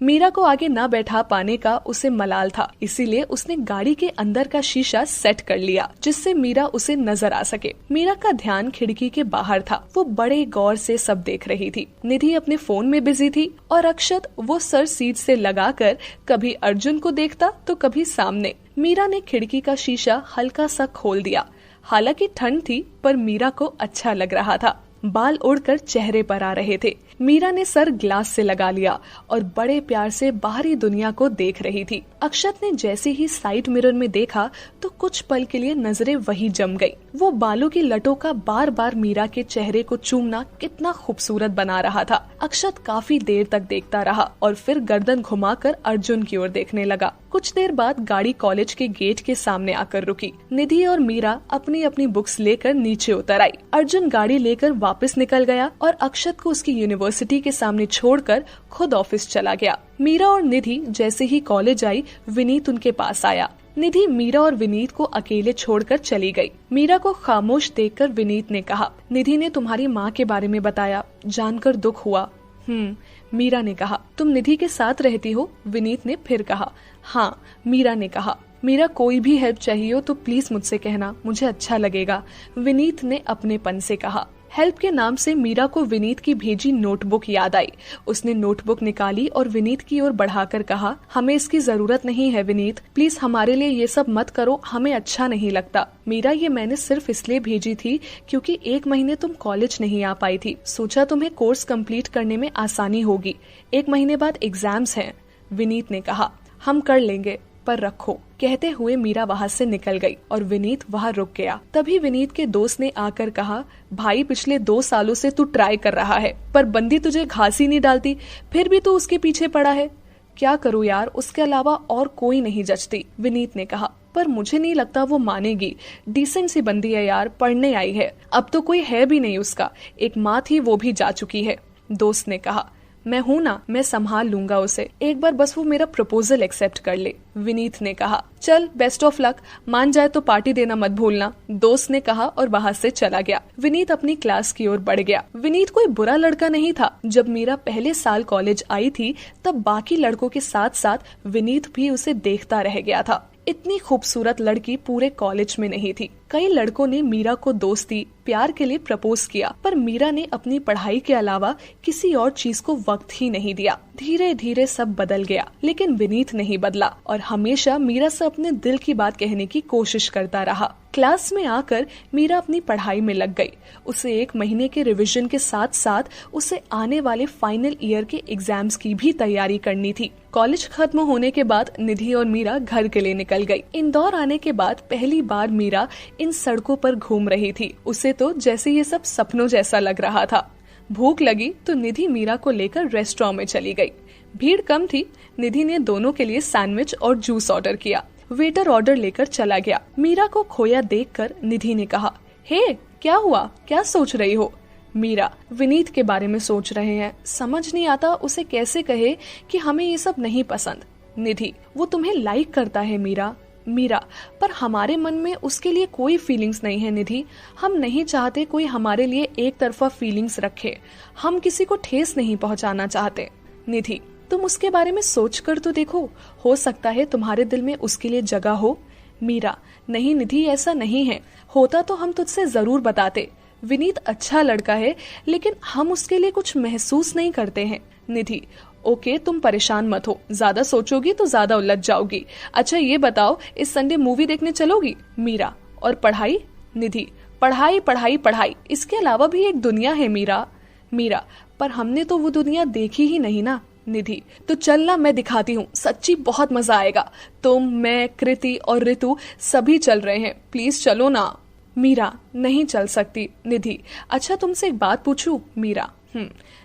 मीरा को आगे न बैठा पाने का उसे मलाल था, इसीलिए उसने गाड़ी के अंदर का शीशा सेट कर लिया जिससे मीरा उसे नजर आ सके। मीरा का ध्यान खिड़की के बाहर था, वो बड़े गौर से सब देख रही थी। निधि अपने फोन में बिजी थी और अक्षत वो सर सीट से लगाकर कभी अर्जुन को देखता तो कभी सामने। मीरा ने खिड़की का शीशा हल्का सा खोल दिया। हालांकि ठंड थी पर मीरा को अच्छा लग रहा था। बाल उड़कर चेहरे पर आ रहे थे। मीरा ने सर ग्लास से लगा लिया और बड़े प्यार से बाहरी दुनिया को देख रही थी। अक्षत ने जैसे ही साइड मिरर में देखा तो कुछ पल के लिए नजरें वही जम गई। वो बालों की लटों का बार बार मीरा के चेहरे को चूमना कितना खूबसूरत बना रहा था। अक्षत काफी देर तक देखता रहा और फिर गर्दन घुमाकर अर्जुन की ओर देखने लगा। कुछ देर बाद गाड़ी कॉलेज के गेट के सामने आकर रुकी। निधि और मीरा अपनी अपनी बुक्स लेकर नीचे उतर आई। अर्जुन गाड़ी लेकर वापस निकल गया और अक्षत को उसकी यूनिवर्सिटी के सामने छोड़कर खुद ऑफिस चला गया। मीरा और निधि जैसे ही कॉलेज आई, विनीत उनके पास आया। निधि मीरा और विनीत को अकेले छोड़कर चली गई। मीरा को खामोश देखकर विनीत ने कहा, निधि ने तुम्हारी माँ के बारे में बताया, जानकर दुख हुआ। मीरा ने कहा, तुम निधि के साथ रहती हो? विनीत ने फिर कहा। हाँ, मीरा ने कहा। मीरा, कोई भी हेल्प चाहिए हो तो प्लीज मुझसे कहना, मुझे अच्छा लगेगा, विनीत ने अपनेपन से कहा। हेल्प के नाम से मीरा को विनीत की भेजी नोटबुक याद आई। उसने नोटबुक निकाली और विनीत की ओर बढ़ाकर कहा, हमें इसकी जरूरत नहीं है विनीत, प्लीज हमारे लिए ये सब मत करो, हमें अच्छा नहीं लगता। मीरा, ये मैंने सिर्फ इसलिए भेजी थी क्योंकि 1 महीने तुम कॉलेज नहीं आ पाई थी, सोचा तुम्हें कोर्स कंप्लीट करने में आसानी होगी। 1 महीने बाद एग्जाम्स हैं। विनीत ने कहा, हम कर लेंगे, पर रखो। कहते हुए मीरा वहाँ से निकल गई और विनीत वहाँ रुक गया। तभी विनीत के दोस्त ने आकर कहा, भाई पिछले 2 सालों से तू ट्राई कर रहा है पर बंदी तुझे घास ही नहीं डालती, फिर भी तू उसके पीछे पड़ा है। क्या करूँ यार, उसके अलावा और कोई नहीं जचती, विनीत ने कहा। पर मुझे नहीं लगता वो मानेगी, डिसेंट सी बंदी है यार, पढ़ने आई है, अब तो कोई है भी नहीं उसका, एक माँ थी वो भी जा चुकी है। दोस्त ने कहा, मैं हूँ ना, मैं संभाल लूंगा उसे, एक बार बस वो मेरा प्रपोजल एक्सेप्ट कर ले। विनीत ने कहा, चल बेस्ट ऑफ लक, मान जाए तो पार्टी देना मत भूलना, दोस्त ने कहा और वहाँ से चला गया। विनीत अपनी क्लास की ओर बढ़ गया। विनीत कोई बुरा लड़का नहीं था। जब मीरा पहले साल कॉलेज आई थी तब बाकी लड़कों के साथ साथ विनीत भी उसे देखता रह गया था। इतनी खूबसूरत लड़की पूरे कॉलेज में नहीं थी। कई लड़कों ने मीरा को दोस्ती प्यार के लिए प्रपोज किया पर मीरा ने अपनी पढ़ाई के अलावा किसी और चीज को वक्त ही नहीं दिया। धीरे धीरे सब बदल गया लेकिन विनीत नहीं बदला और हमेशा मीरा से अपने दिल की बात कहने की कोशिश करता रहा। क्लास में आकर मीरा अपनी पढ़ाई में लग गई। उसे 1 महीने के रिवीजन के साथ साथ उसे आने वाले फाइनल ईयर के एग्जाम्स की भी तैयारी करनी थी। कॉलेज खत्म होने के बाद निधि और मीरा घर के लिए निकल गई। इंदौर आने के बाद पहली बार मीरा इन सड़कों पर घूम रही थी। उसे तो जैसे ये सब सपनों जैसा लग रहा था। भूख लगी तो निधि मीरा को लेकर रेस्टोरेंट में चली गई। भीड़ कम थी। निधि ने दोनों के लिए सैंडविच और जूस ऑर्डर किया। वेटर ऑर्डर लेकर चला गया। मीरा को खोया देखकर निधि ने कहा, हे क्या हुआ, क्या सोच रही हो? मीरा, विनीत के बारे में सोच रहे हैं, समझ नहीं आता उसे कैसे कहे कि हमें ये सब नहीं पसंद। निधि, वो तुम्हें लाइक करता है मीरा। मीरा, पर हमारे मन में उसके लिए कोई फीलिंग्स नहीं है निधि, हम नहीं चाहते कोई हमारे लिए एक तरफा फीलिंग्स रखे, हम किसी को ठेस नहीं पहुंचाना चाहते। निधि, तुम उसके बारे में सोच कर तो देखो, हो सकता है तुम्हारे दिल में उसके लिए जगह हो। मीरा, नहीं निधि, ऐसा नहीं है, होता तो हम तुझसे जरूर बताते। विनीत अच्छा लड़का है लेकिन हम उसके लिए कुछ महसूस नहीं करते हैं। निधि, ओके तुम परेशान मत हो, ज्यादा सोचोगी तो ज्यादा उलझ जाओगी। अच्छा ये बताओ, इस संडे मूवी देखने चलोगी? मीरा, और पढ़ाई? निधि, पढ़ाई पढ़ाई पढ़ाई, इसके अलावा भी एक दुनिया है मीरा। मीरा, पर हमने तो वो दुनिया देखी ही नहीं ना। निधि, तो चलना, मैं दिखाती हूँ, सच्ची बहुत मजा आएगा। तुम, मैं, कृति और ऋतु सभी चल रहे हैं, प्लीज चलो ना। मीरा, नहीं चल सकती। निधि, अच्छा तुमसे एक बात पूछूं? मीरा,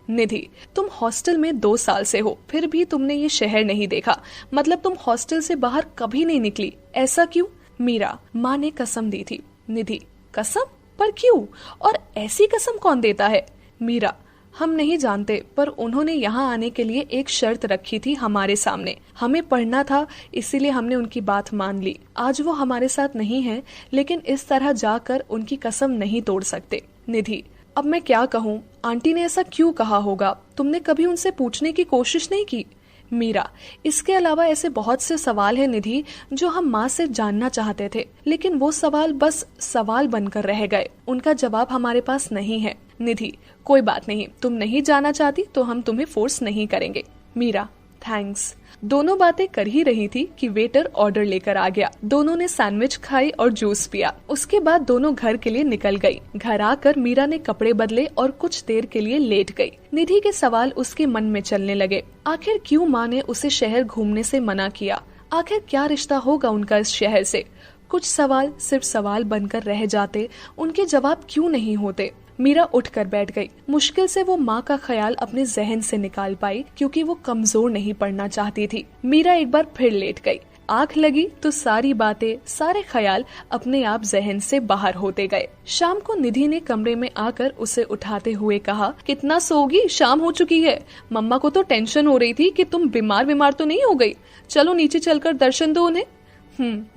निधि, तुम हॉस्टल में 2 साल से हो, फिर भी तुमने ये शहर नहीं देखा, मतलब तुम हॉस्टल से बाहर कभी नहीं निकली, ऐसा क्यों? मीरा, माँ ने कसम दी थी। निधि, कसम? पर क्यों? और ऐसी कसम कौन देता है? मीरा, हम नहीं जानते, पर उन्होंने यहाँ आने के लिए एक शर्त रखी थी हमारे सामने, हमें पढ़ना था इसीलिए हमने उनकी बात मान ली। आज वो हमारे साथ नहीं है लेकिन इस तरह जाकर उनकी कसम नहीं तोड़ सकते। निधि, अब मैं क्या कहूँ, आंटी ने ऐसा क्यों कहा होगा, तुमने कभी उनसे पूछने की कोशिश नहीं की? मीरा, इसके अलावा ऐसे बहुत से सवाल हैं निधि जो हम माँ से जानना चाहते थे, लेकिन वो सवाल बस सवाल बनकर रह गए, उनका जवाब हमारे पास नहीं है। निधि, कोई बात नहीं, तुम नहीं जाना चाहती तो हम तुम्हें फोर्स नहीं करेंगे। मीरा, थैंक्स। दोनों बातें कर ही रही थी कि वेटर ऑर्डर लेकर आ गया। दोनों ने सैंडविच खाई और जूस पिया। उसके बाद दोनों घर के लिए निकल गई। घर आकर मीरा ने कपड़े बदले और कुछ देर के लिए लेट गई। निधि के सवाल उसके मन में चलने लगे। आखिर क्यों माँ ने उसे शहर घूमने से मना किया? आखिर क्या रिश्ता होगा उनका इस शहर से? कुछ सवाल सिर्फ सवाल बनकर रह जाते, उनके जवाब क्यों नहीं होते? मीरा उठकर बैठ गई। मुश्किल से वो माँ का ख्याल अपने जहन से निकाल पाई, क्योंकि वो कमजोर नहीं पड़ना चाहती थी। मीरा एक बार फिर लेट गई। आंख लगी तो सारी बातें, सारे ख्याल अपने आप जहन से बाहर होते गए। शाम को निधि ने कमरे में आकर उसे उठाते हुए कहा, कितना सोगी, शाम हो चुकी है। मम्मा को तो टेंशन हो रही थी कि तुम बीमार तो नहीं हो गई। चलो नीचे चलकर दर्शन दो उन्हें।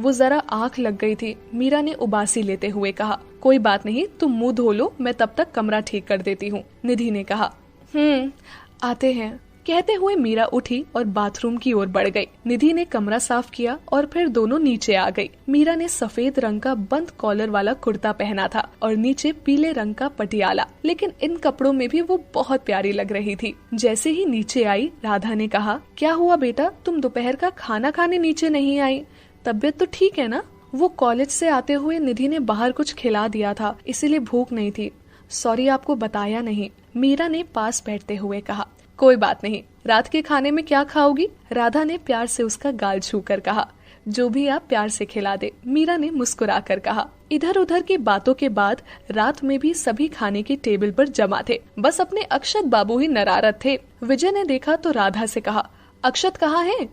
वो जरा आंख लग गई थी। मीरा ने उबासी लेते हुए कहा, कोई बात नहीं, तुम मुंह धो लो, मैं तब तक कमरा ठीक कर देती हूँ। निधि ने कहा, आते हैं। कहते हुए मीरा उठी और बाथरूम की ओर बढ़ गई। निधि ने कमरा साफ किया और फिर दोनों नीचे आ गई। मीरा ने सफेद रंग का बंद कॉलर वाला कुर्ता पहना था और नीचे पीले रंग का पटियाला, लेकिन इन कपड़ों में भी वो बहुत प्यारी लग रही थी। जैसे ही नीचे आई, राधा ने कहा, क्या हुआ बेटा, तुम दोपहर का खाना खाने नीचे नहीं आई? तबीयत तो ठीक है ना? वो कॉलेज से आते हुए निधि ने बाहर कुछ खिला दिया था, इसीलिए भूख नहीं थी। सॉरी, आपको बताया नहीं, मीरा ने पास बैठते हुए कहा। कोई बात नहीं, रात के खाने में क्या खाओगी? राधा ने प्यार से उसका गाल छूकर कहा। जो भी आप प्यार से खिला दे, मीरा ने मुस्कुरा कर कहा। इधर उधर की बातों के बाद रात में भी सभी खाने की टेबल पर जमा थे। बस अपने अक्षत बाबू ही नरारत थे। विजय ने देखा तो राधा से कहा, अक्षत कहाँ है?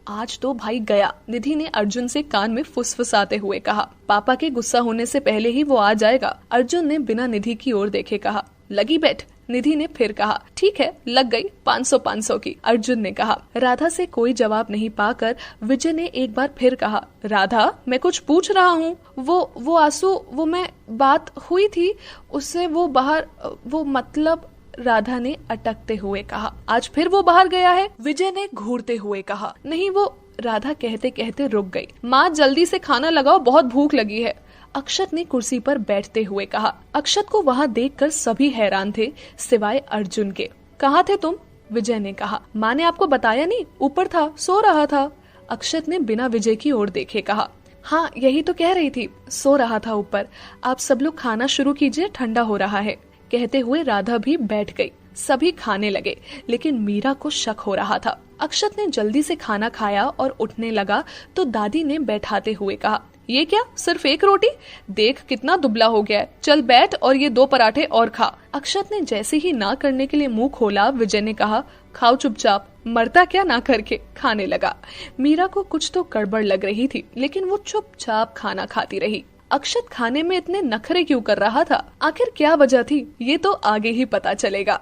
आज तो भाई गया, निधि ने अर्जुन से कान में फुसफुसाते हुए कहा। पापा के गुस्सा होने से पहले ही वो आ जाएगा, अर्जुन ने बिना निधि की ओर देखे कहा। लगी बैठ, निधि ने फिर कहा। ठीक है, लग गई 500 की, अर्जुन ने कहा। राधा से कोई जवाब नहीं पाकर विजय ने एक बार फिर कहा, राधा, मैं कुछ पूछ रहा हूँ। वो आंसू, वो मैं बात हुई थी उससे, वो बाहर, वो मतलब, राधा ने अटकते हुए कहा। आज फिर वो बाहर गया है, विजय ने घूरते हुए कहा। नहीं वो, राधा कहते कहते रुक गई। माँ जल्दी से खाना लगाओ, बहुत भूख लगी है, अक्षत ने कुर्सी पर बैठते हुए कहा। अक्षत को वहाँ देखकर सभी हैरान थे सिवाय अर्जुन के। कहाँ थे तुम? विजय ने कहा। माँ ने आपको बताया नहीं? ऊपर था, सो रहा था, अक्षत ने बिना विजय की ओर देखे कहा। हाँ, यही तो कह रही थी, सो रहा था ऊपर। आप सब लोग खाना शुरू कीजिए, ठंडा हो रहा है। कहते हुए राधा भी बैठ गई। सभी खाने लगे, लेकिन मीरा को शक हो रहा था। अक्षत ने जल्दी से खाना खाया और उठने लगा तो दादी ने बैठाते हुए कहा, ये क्या, सिर्फ एक रोटी? देख कितना दुबला हो गया है, चल बैठ और ये 2 पराठे और खा। अक्षत ने जैसे ही ना करने के लिए मुंह खोला, विजय ने कहा, खाओ चुपचाप, मरता क्या ना करके। खाने लगा। मीरा को कुछ तो गड़बड़ लग रही थी, लेकिन वो चुपचाप खाना खाती रही। अक्षत खाने में इतने नखरे क्यों कर रहा था? आखिर क्या वजह थी? ये तो आगे ही पता चलेगा।